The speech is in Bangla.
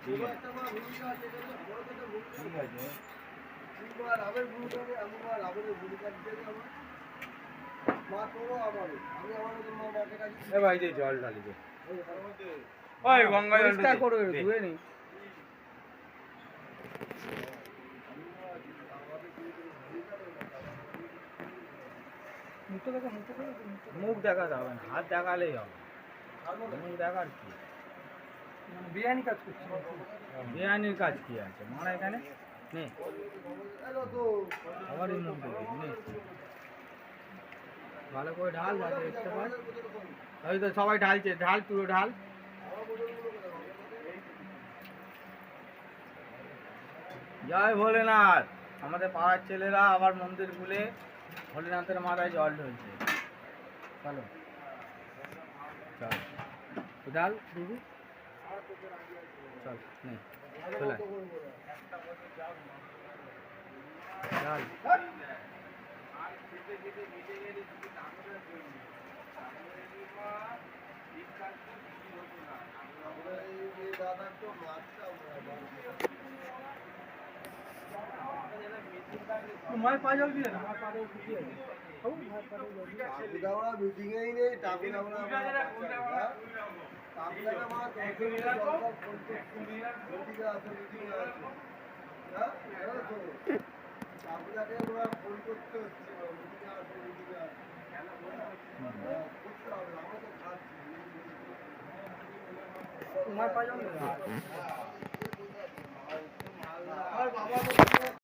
ঠিক আছে ভাই যে জল ঢালি দে ওই গঙ্গা জল করে ধুয়ে নি মুখ দেখা যাবে না হাত দেখালেই হবে মুখ দেখার কি বিরিয়ানি কাজ করছে বিরিয়ানির কাজ কি আছে মারা এখানে নে আবারই মুখ দেখি নে ভালো করে ঢাল যাতে দেখতে পাই ওই তো সবাই ঢালছে ঢাল পুরো ঢাল জয় ভোলেনাথ আমাদের পাড়ার ছেলেরা আবার মন্দির খুলে ভোলেনাথের মাথায় জল ঢলছে চলো চল ঢাল দিদি চল নে চলে ঢাল মায়ের পা জল দিয়ে না মায়ের পা জল দিয়ে টাকুদাওয়া মিটিং এই নেই টাকুদাওয়া ফোন করতে হচ্ছে তোমার পা জল